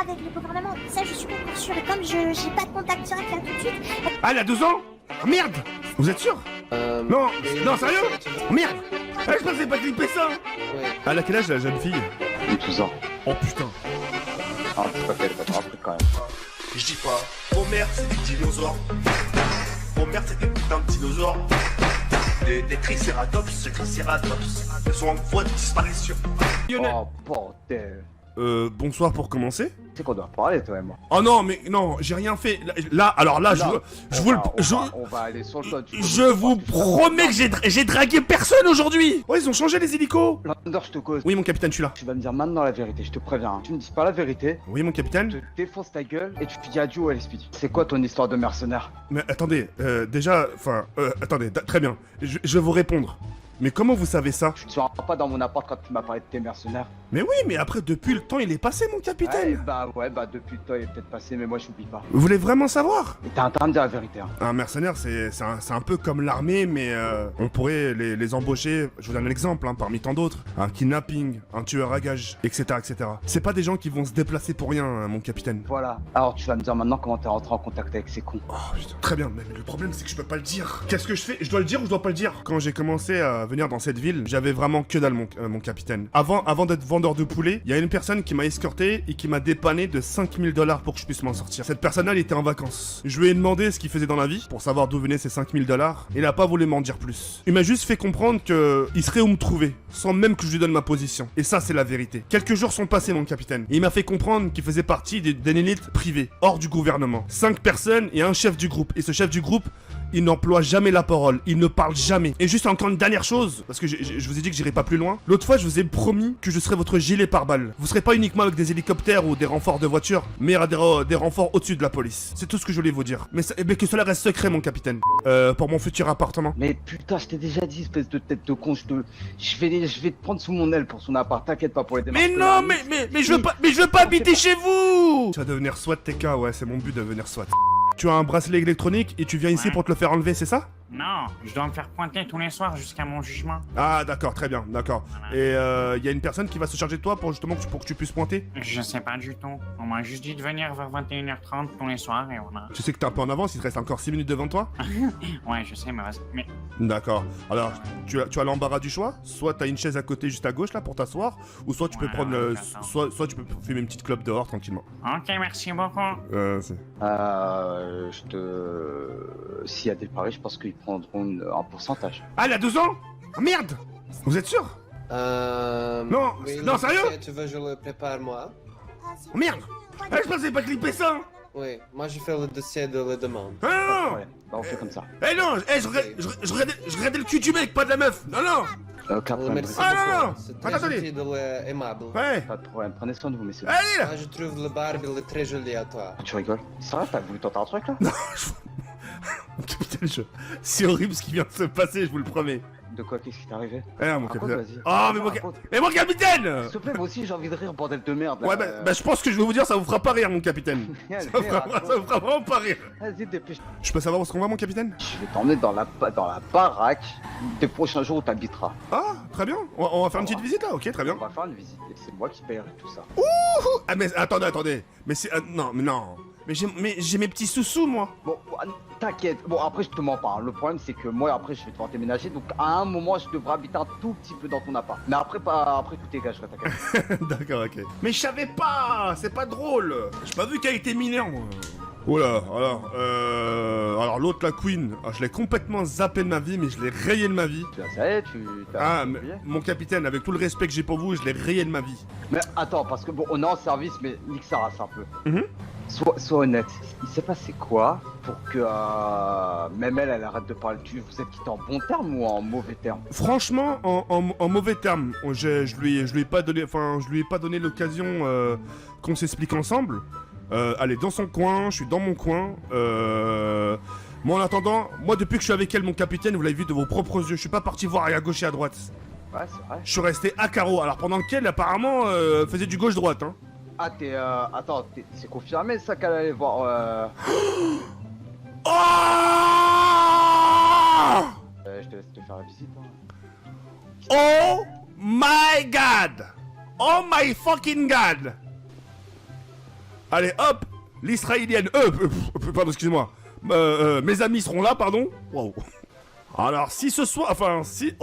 avec le gouvernement. Ça, je suis pas sûre. Et comme j'ai pas de contact direct là tout de suite. Ah, elle a 12 ans? Oh, merde! Vous êtes sûr? Non, non, sérieux? Oh, merde! Ah, je pensais pas clipper ça! Ouais. Elle a quel âge la jeune fille? 12 ans. Oh putain! Ah, c'est pas qu'elle va te rappeler quand même. Je dis pas, vos mères c'est des dinosaures. Vos mères c'est des putains de dinosaures. Des tricératops, elles sont en voie de disparition. Oh, bordel. Bonsoir pour commencer. Tu sais qu'on doit parler, toi et moi. Oh non, mais non, j'ai rien fait. Là, alors là, On va aller sur le toit. je vous promets que j'ai dragué personne aujourd'hui. Ouais, ils ont changé les hélicos. Lander, je te cause. Oui, mon capitaine, je suis là. Tu vas me dire maintenant la vérité, je te préviens. Tu me dis pas la vérité, Oui, mon je capitaine. te défonce ta gueule et tu te dis adieu à l'esprit. C'est quoi ton histoire de mercenaire? Mais attendez, déjà, enfin, attendez, très bien. Je vais vous répondre. Mais comment vous savez ça? Tu te seras pas dans mon appart quand tu m'as parlé de tes mercenaires. Mais oui, mais après, depuis le temps, il est passé, mon Ouais, capitaine. ouais, depuis le temps il est peut-être passé, mais moi je n'oublie pas. Vous voulez vraiment savoir? Et t'as intérêt à me dire la vérité, hein. Un mercenaire, c'est un peu comme l'armée, mais on pourrait les embaucher, je vous donne un exemple, hein, parmi tant d'autres. Un kidnapping, un tueur à gages, etc., etc. C'est pas des gens qui vont se déplacer pour rien, hein, mon capitaine. Voilà. Alors tu vas me dire maintenant comment t'es rentré en contact avec ces cons. Oh putain, très bien, mais le problème c'est que je peux pas le dire. Qu'est-ce que je fais? Je dois le dire ou je dois pas le dire? Quand j'ai commencé à venir dans cette ville, j'avais vraiment que dalle, mon capitaine. Avant d'être vendeur de poulet, il y a une personne qui m'a escorté et qui m'a dépanné de 5000 $ pour que je puisse m'en sortir. Cette personne-là, elle était en vacances. Je lui ai demandé ce qu'il faisait dans la vie pour savoir d'où venaient ces 5000 $. Il a pas voulu m'en dire plus. Il m'a juste fait comprendre que il serait où me trouver, sans même que je lui donne ma position. Et ça, c'est la vérité. Quelques jours sont passés, mon capitaine. Et il m'a fait comprendre qu'il faisait partie d'une élite privée, hors du gouvernement. 5 personnes et un chef du groupe. Et ce chef du groupe, il n'emploie jamais la parole, il ne parle jamais. Et juste encore une dernière chose, parce que je vous ai dit que j'irai pas plus loin. L'autre fois, je vous ai promis que je serais votre gilet pare-balles. Vous serez pas uniquement avec des hélicoptères ou des renforts de voitures, mais à des renforts au-dessus de la police. C'est tout ce que je voulais vous dire. Mais que cela reste secret, mon capitaine. Pour mon futur appartement. Mais putain, je t'ai déjà dit, espèce de tête de con, je vais te prendre sous mon aile pour son appart, t'inquiète pas pour les démarches. Mais non, mais je veux pas habiter chez vous. Tu vas devenir SWAT, TK, ouais, c'est mon but de devenir SWAT. Tu as un bracelet électronique et tu viens ici pour te le faire enlever, c'est ça? Non, je dois me faire pointer tous les soirs jusqu'à mon jugement. Ah d'accord, très bien, d'accord. Voilà. Et y a une personne qui va se charger de toi pour justement pour que tu puisses pointer? Je sais pas du tout. On m'a juste dit de venir vers 21h30 tous les soirs et voilà. Tu sais que t'es un peu en avance, il te reste encore 6 minutes devant toi? Ouais, je sais, mais vas-y. Mais D'accord. Alors, tu as l'embarras du choix. Soit t'as une chaise à côté juste à gauche là pour t'asseoir, ou soit tu peux Ouais, prendre ouais, j'attends. soit tu peux fumer une petite clope dehors tranquillement. ok, merci beaucoup. C'est... S'il y a des paris, je pense qu'ils prendront un pourcentage. Ah, elle a 12 ans? Oh, merde! Vous êtes sûr? Non, oui, non, le sérieux? dossier, tu veux que je le prépare moi? Ah, c'est Oh, merde! bon. Eh, je pensais pas clipper ça! Oui, moi je fais le dossier de la demande. Ah non! Ouais, bah on fait comme ça. Eh non! Eh, je regardais le cul du mec, pas de la meuf! Non, non! Aucun problème. Merci Ah, non, non. beaucoup, c'est très Attendez. gentil de l'aimable. Ouais! Pas de problème, prenez soin de vous, messieurs. Allez là! Moi je trouve le Barbie le très joli à toi. Tu rigoles? Ça va, t'as voulu tenter un truc là? Capitaine, c'est horrible ce qui vient de se passer, je vous le promets. De quoi? Qu'est-ce qui t'est arrivé? Eh, mon Raconte, capitaine. vas-y. Oh, mais mon Raconte. capitaine! Mais mon capitaine! S'il te plaît, moi aussi j'ai envie de rire, bordel de merde. Là. Ouais, bah, je pense que je vais vous dire, ça vous fera pas rire, mon capitaine. Allez, Ça vous fera vraiment pas rire. Vas-y, dépêche. Je peux savoir où est-ce qu'on va, mon capitaine? Je vais t'emmener dans la baraque des prochains jours où t'habiteras. Ah, très bien. On va faire une petite visite là, ok, très bien. On va faire une visite et c'est moi qui paierai tout ça. Ah, mais attendez. Mais c'est. Non, mais non. Mais j'ai mes petits sous-sous, moi. Bon, t'inquiète. Bon, après, je te mens pas. Hein. Le problème, c'est que moi, après, je vais devoir déménager. Donc, à un moment, je devrais habiter un tout petit peu dans ton appart. Mais après, après tout dégagerai, t'inquiète. D'accord, ok. Mais je savais pas. C'est pas drôle. J'ai pas vu qu'elle était mineure, moi. Oh là, alors l'autre, la Queen, je l'ai complètement zappé de ma vie, mais je l'ai rayé de ma vie. Tu as ça, Ah, mais, oublié mon capitaine, avec tout le respect que j'ai pour vous, je l'ai rayé de ma vie. Mais attends, parce que bon, on est en service, mais nique sa race un peu. Mhm. Sois honnête. Il s'est passé quoi pour que même elle arrête de parler de tu? Vous êtes quitté en bon terme ou en mauvais terme? Franchement, en mauvais termes, je lui ai pas donné l'occasion qu'on s'explique ensemble. Elle est dans son coin, je suis dans mon coin. Moi en attendant, moi depuis que je suis avec elle, mon capitaine, vous l'avez vu de vos propres yeux, je suis pas parti voir à gauche et à droite. Ouais, c'est vrai. Je suis resté à carreau, alors pendant qu'elle apparemment faisait du gauche-droite. Hein. Ah, attends, c'est confirmé ça qu'elle allait voir. Oh Je te laisse te faire la visite. Hein. Oh my god! Oh my fucking god! Allez, hop, l'israélienne, pardon, excusez-moi. Mes amis seront là, pardon. Wow. Alors, si ce soir, enfin, si...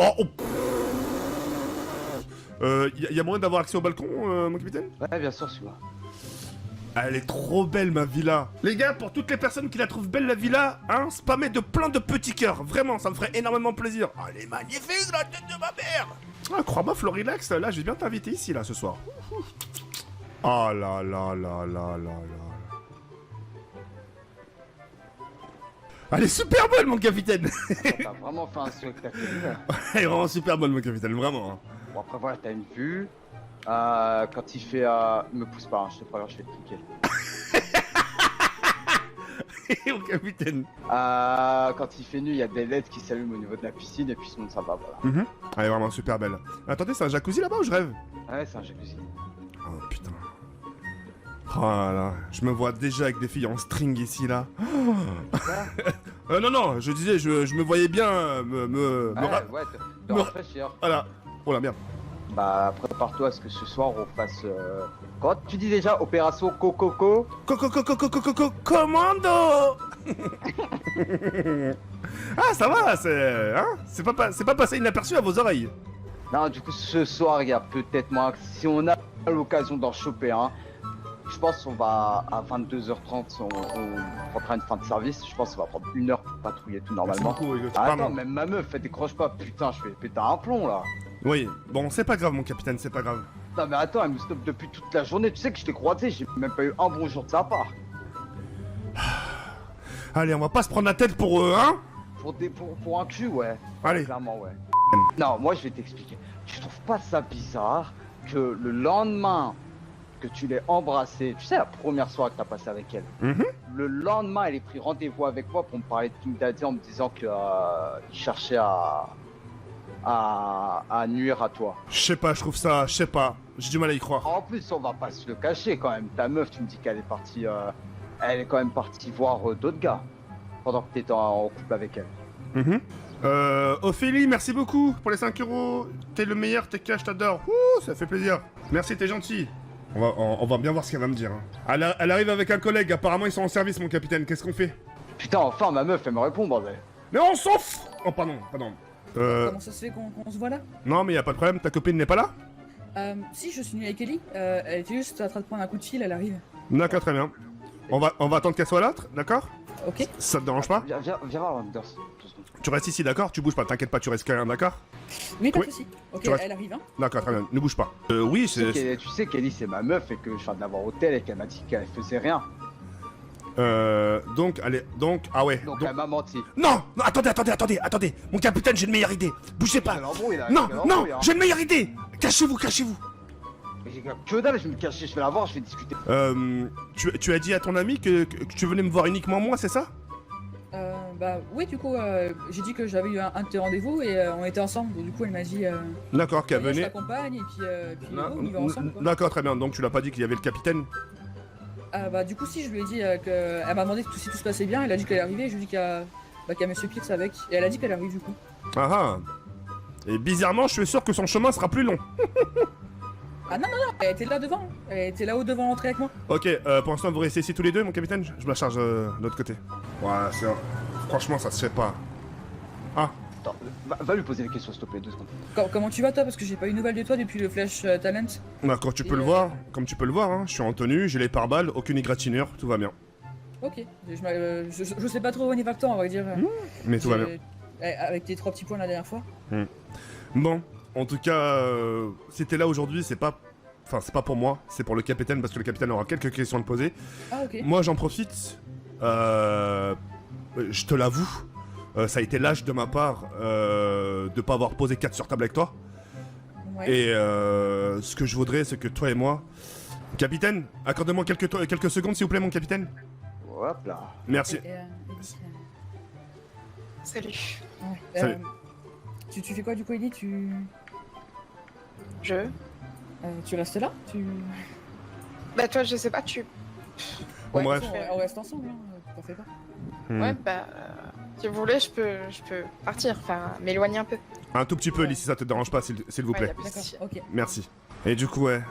y a moyen d'avoir accès au balcon, mon capitaine? Ouais, bien sûr, celui-là. Elle est trop belle, ma villa. Les gars, pour toutes les personnes qui la trouvent belle, la villa, hein, spammez de plein de petits cœurs. Vraiment, ça me ferait énormément plaisir. Ah, elle est magnifique, la tête de ma mère. Ah, crois-moi, Florilax, là, je vais bien t'inviter ici, là, ce soir. Oh là là là là là là. Elle est super bonne, mon capitaine. T'as vraiment fait un spectacle. Elle est vraiment super bonne, mon capitaine, vraiment. Hein. Bon, après, voilà, t'as une vue. Quand il fait... Me pousse pas, hein, je te préviens, je vais te cliquer. Mon capitaine. Quand il fait nuit, il y a des LED qui s'allument au niveau de la piscine, et puis sinon, ça va, voilà. Elle est vraiment super belle. Attendez, c'est un jacuzzi là-bas ou je rêve? Ouais, c'est un jacuzzi. Oh putain. Oh là là, je me vois déjà avec des filles en string ici là. Non, je disais, je me voyais bien Ouais, te rafraîchir. Voilà. Oh la merde. Bah, prépare-toi à ce que ce soir, on fasse... Comment tu dis déjà? Opération Coco? Commando. Ah, ça va, c'est... Hein, c'est pas passé inaperçu à vos oreilles. Non, du coup, ce soir, il y a peut-être moins... Si on a l'occasion d'en choper un, je pense qu'on va à 22h30, on prendra une fin de service. Je pense qu'on va prendre 1 heure pour patrouiller tout normalement. Merci beaucoup, Hugo, Ah, pardon. attends, même ma meuf, elle décroche pas. Putain, je fais péter un plomb là. Oui, bon, c'est pas grave, mon capitaine, c'est pas grave. Non, mais attends, elle me stoppe depuis toute la journée. Tu sais que je t'ai croisé, j'ai même pas eu un bon jour de sa part. Allez, on va pas se prendre la tête pour eux, hein? Pour un cul, ouais. Allez. Clairement, ouais. Non, moi je vais t'expliquer. Tu trouves pas ça bizarre que le lendemain que tu l'aies embrassée, tu sais, la première soirée que t'as passée avec elle, le lendemain, elle ait pris rendez-vous avec moi pour me parler de King Daddy en me disant que il cherchait à nuire à toi. Je sais pas, je trouve ça, je sais pas. J'ai du mal à y croire. En plus, on va pas se le cacher quand même. Ta meuf, tu me dis qu'elle est partie, elle est quand même partie voir d'autres gars pendant que t'étais en couple avec elle. Ophélie, merci beaucoup pour les 5 euros. T'es le meilleur, t'es cash, t'adore. Ouh, ça fait plaisir. Merci, t'es gentil. On va bien voir ce qu'elle va me dire. Hein. Elle arrive avec un collègue, apparemment ils sont en service, mon capitaine. Qu'est-ce qu'on fait? Putain, enfin, ma meuf, elle me répond, bordel. Mais on s'en fout. Oh, pardon. Comment ça se fait qu'on se voit là? Non, mais y a pas de problème, ta copine n'est pas là? Si, je suis venue avec Ellie. Elle était juste en train de prendre un coup de fil, elle arrive. D'accord, très bien. On va attendre qu'elle soit là, d'accord? Ok. Ça te dérange pas? Viens voir, Anders. 2 secondes. Tu restes ici, d'accord? Tu bouges pas, t'inquiète pas, tu restes calme, d'accord? Oui, pas de Oui. soucis. Ok, Tu restes- elle arrive, hein. D'accord, très bien, ne bouge pas. Oui, Tu sais qu'Ellie, c'est ma meuf et que je viens de l'avoir au tel et qu'elle m'a dit qu'elle faisait rien. Donc, allez, ah ouais. Donc elle m'a menti. Non, attendez, mon capitaine, j'ai une meilleure idée. Bougez pas. Quelle embrouille, là, Non, quelle non, embrouille, hein. j'ai une meilleure idée. Cachez-vous. Mais j'ai que dalle, je vais me cacher, je vais la voir, je vais discuter. Tu as dit à ton ami que tu venais me voir uniquement moi, c'est ça? Bah, oui, du coup, j'ai dit que j'avais eu un de tes rendez-vous et on était ensemble. Donc, du coup, elle m'a dit. D'accord, qu'elle Viens, je venait. t'accompagne et puis on y va ensemble, quoi. D'accord, très bien. Donc tu l'as pas dit qu'il y avait le capitaine? Bah, du coup, si, je lui ai dit elle m'a demandé si tout se passait bien. Elle a dit qu'elle arrivait et je lui ai dit qu'il y a Monsieur Pierce avec. Et elle a dit qu'elle arrive, du coup. Ah ah. Et bizarrement, je suis sûr que son chemin sera plus long. Ah non, elle était là devant. Elle était là-haut devant l'entrée avec moi. Ok, pour l'instant, vous restez ici tous les deux, mon capitaine. Je me charge de l'autre côté. Ouais, franchement, ça se fait pas. Ah, Attends, va lui poser des questions, s'il te plaît, 2 secondes. Comment tu vas, toi? Parce que j'ai pas eu de nouvelles de toi depuis le Flash Talent. bah, comme tu peux le voir, hein, je suis en tenue, j'ai les pare-balles, aucune égratignure, tout va bien. Ok. Je sais pas trop où on y va que toi, on va dire. Mais tout va bien. Avec tes 3 petits points la dernière fois. Bon, en tout cas, si t'es là aujourd'hui, c'est pas pour moi, c'est pour le capitaine, parce que le capitaine aura quelques questions à te poser. Ah, ok. Moi, j'en profite, je te l'avoue, ça a été lâche de ma part de pas avoir posé 4 sur table avec toi. Ouais. Et ce que je voudrais, c'est que toi et moi... Capitaine, accorde-moi quelques secondes, s'il vous plaît, mon capitaine. Hop là. Merci. Salut. Ouais. Salut. Tu fais quoi du coup, Ellie? Tu restes là? Bah toi, je sais pas, tu... Bon, Ouais, bref. de toute façon, on reste ensemble, hein. T'en fais pas. Ouais, bah... si vous voulez, je peux partir, enfin, m'éloigner un peu. Un tout petit peu, Ellie, si ça te dérange pas, s'il vous Ouais, y plaît. a pas de D'accord, souci. ok. Merci. Et du coup, ouais,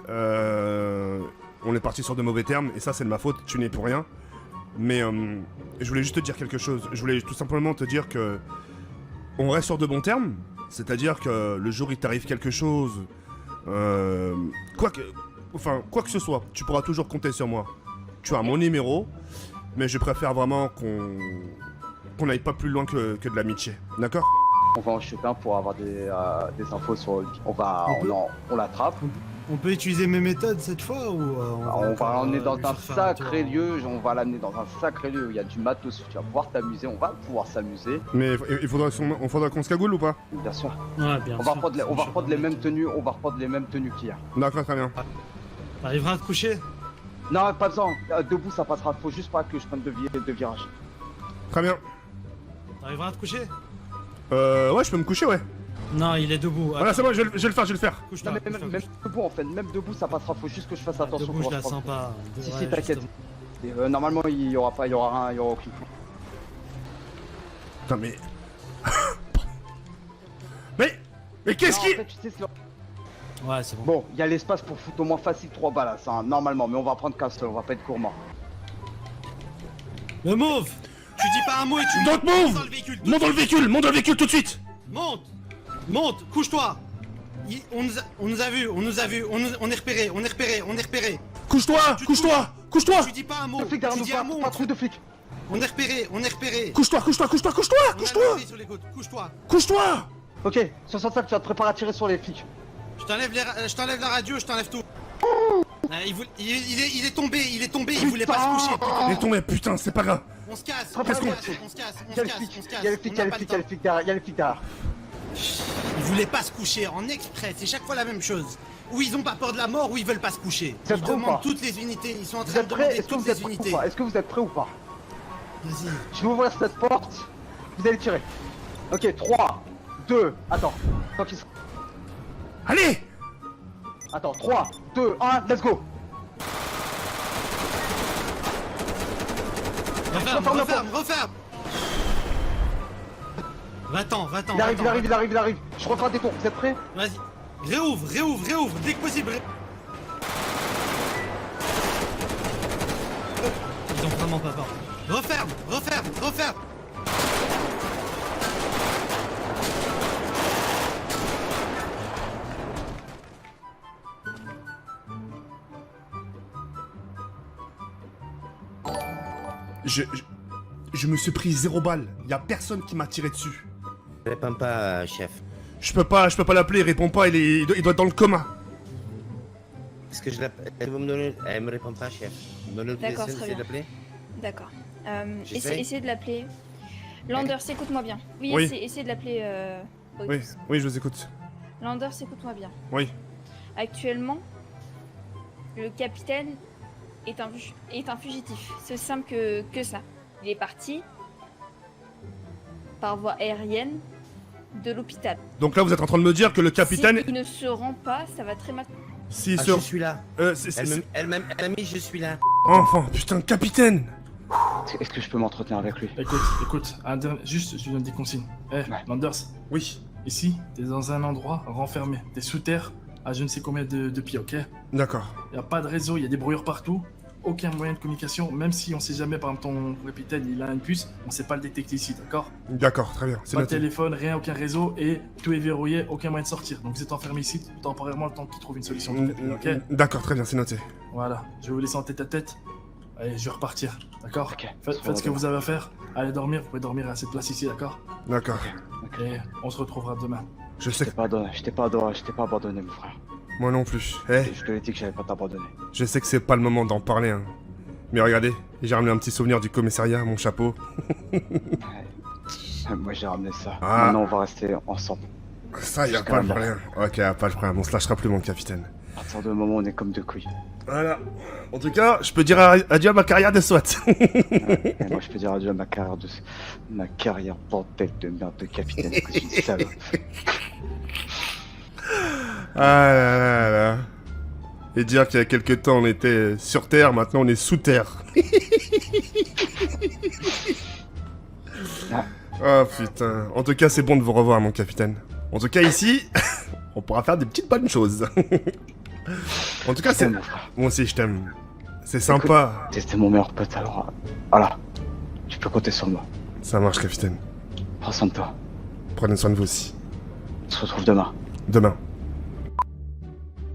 on est parti sur de mauvais termes, et ça c'est de ma faute, tu n'es pour rien. Mais je voulais juste te dire quelque chose. Je voulais tout simplement te dire que on reste sur de bons termes, c'est-à-dire que le jour où il t'arrive quelque chose, quoi que ce soit, tu pourras toujours compter sur moi. Tu as mon numéro, mais je préfère vraiment qu'on n'aille pas plus loin que de l'amitié, d'accord? On va en choper un pour avoir des infos sur lui. On l'attrape. On peut utiliser mes méthodes cette fois ou On va l'emmener dans un sacré lieu, on va l'amener dans un sacré lieu où il y a du matos, tu vas pouvoir t'amuser, on va pouvoir s'amuser. Mais il faudra qu'on se cagoule ou pas? Bien sûr. Ouais, bien On va reprendre les mêmes tenues, qu'hier. D'accord, très bien. T'arriveras à te coucher? Non, pas besoin, debout ça passera, faut juste pas que je prenne de virage. Très bien. T'arriveras à te coucher? Ouais, je peux me coucher, ouais. Non, il est debout. Voilà, c'est bon, je vais le faire. Couche-toi. Non, mais même debout en fait, même debout ça passera, faut juste que je fasse attention. Debout, je quand la prends. sens pas. Si, Ouais, si, t'inquiète. justement. Et, normalement il y aura rien, il y aura aucune. Putain, mais... mais qu'est-ce Non, qui... en fait, tu sais, c'est- Ouais, c'est bon. Bon, il y a l'espace pour foutre au moins facile 3 balles, là, ça, normalement, mais on va prendre qu'un seul, on va pas être gourmand. Le mauve! Tu dis pas un mot et tu Don't move! dans le véhicule. Monte dans le véhicule tout de suite! Monte, couche-toi! On nous a vus, on est repéré. Couche-toi! Tu dis pas un mot, Le flic derrière tu nous, dis un mot, pas trop de flics. on est repéré. Couche-toi! On a lancé sur les côtes, couche-toi. Ok, 65, tu vas te préparer à tirer sur les flics. Je t'enlève la radio, je t'enlève tout. Il est tombé, il voulait pas se coucher. Il est tombé, putain, c'est pas grave. On se casse, Qu'est-ce qu'on- Il y a les flics derrière. Ils voulaient pas se coucher en exprès, c'est chaque fois la même chose. Ou ils ont pas peur de la mort, ou ils veulent pas se coucher. Vous êtes Ils prêts ou demandent pas toutes les unités, ils sont en Vous train de êtes prêts? demander Est-ce que toutes vous êtes les prêts ou unités. pas? Est-ce que vous êtes prêts ou pas? Vas-y. Je vais ouvrir cette porte, vous allez tirer. Ok, 3, 2, attends. Tant qu'il se- Allez! Attends, 3, 2, 1, let's go. Referme. Va-t'en. Il arrive. Je refais un détour, vous êtes prêts? Vas-y. Réouvre, dès que possible. Ils ont vraiment pas peur. Referme. Je me suis pris 0 balle. Y a personne qui m'a tiré dessus. Réponds pas, chef. Je peux pas l'appeler, il répond pas, il doit être dans le coma. Est-ce que je l'appelle? Vous me donnez... Elle me répond pas, chef. Vous me donnez le D'accord, téléphone, très essayez bien. de l'appeler? D'accord. J'essaye. Essayez de l'appeler. Landers, écoute-moi bien. Oui, Oui. Essayez de l'appeler. Oui, je vous écoute. Landers, écoute-moi bien. Oui. Actuellement, le capitaine est un fugitif. C'est aussi simple que ça. Il est parti par voie aérienne de l'hôpital. Donc là, vous êtes en train de me dire que le capitaine... S'il ne se rend pas, ça va très mal. S'il Ah, se... je suis là. c'est- Elle m'a mis, je suis là. Enfin, putain, capitaine! Est-ce que je peux m'entretenir avec lui? Écoute, juste, je lui donne des consignes. Landers, Oui. ici, t'es dans un endroit renfermé. T'es sous terre, à je ne sais combien de pieds, ok? D'accord. Y a pas de réseau, y a des brouilleurs partout. Aucun moyen de communication, même si on sait jamais, par exemple, ton capitaine, il a une puce, on sait pas le détecter ici, d'accord? D'accord, très bien, c'est Pas de noté. téléphone, rien, aucun réseau, et tout est verrouillé, aucun moyen de sortir. Donc vous êtes enfermé ici, temporairement, le temps qu'il trouve une solution. Ok? D'accord, très bien, c'est noté. Voilà, je vais vous laisser en tête à tête. Allez, je vais repartir, d'accord? Ok. Faites ce que vous avez à faire. Allez dormir, vous pouvez dormir à cette place ici, d'accord? D'accord. Et on se retrouvera demain. Je sais Je que... t'ai pas abandonné, mon frère. Moi non plus. Eh, Je te l'ai dit que j'allais pas t'abandonner. je sais que c'est pas le moment d'en parler, hein. Mais regardez, j'ai ramené un petit souvenir du commissariat, mon chapeau. Moi j'ai ramené ça. Ah. Maintenant on va rester ensemble. Ça, y a Jusqu'à pas la de mort. problème. Ok, y a pas de problème, on se lâchera plus, mon capitaine. À partir du moment où on est comme deux couilles. Voilà. En tout cas, je peux dire adieu à ma carrière de SWAT. Et moi je peux dire adieu à ma carrière bordel de merde de capitaine que je suis salope. Ah là là là. Et dire qu'il y a quelques temps on était sur Terre, maintenant on est sous Terre. Oh putain. En tout cas, c'est bon de vous revoir, mon capitaine. En tout cas, ici, on pourra faire des petites bonnes choses. En tout cas, c'est... Mon frère. Moi aussi, je t'aime. C'est sympa. T'es mon meilleur pote, alors voilà. Tu peux compter sur moi. Ça marche, capitaine. Prends soin de toi. Prenez soin de vous aussi. On se retrouve demain. Demain.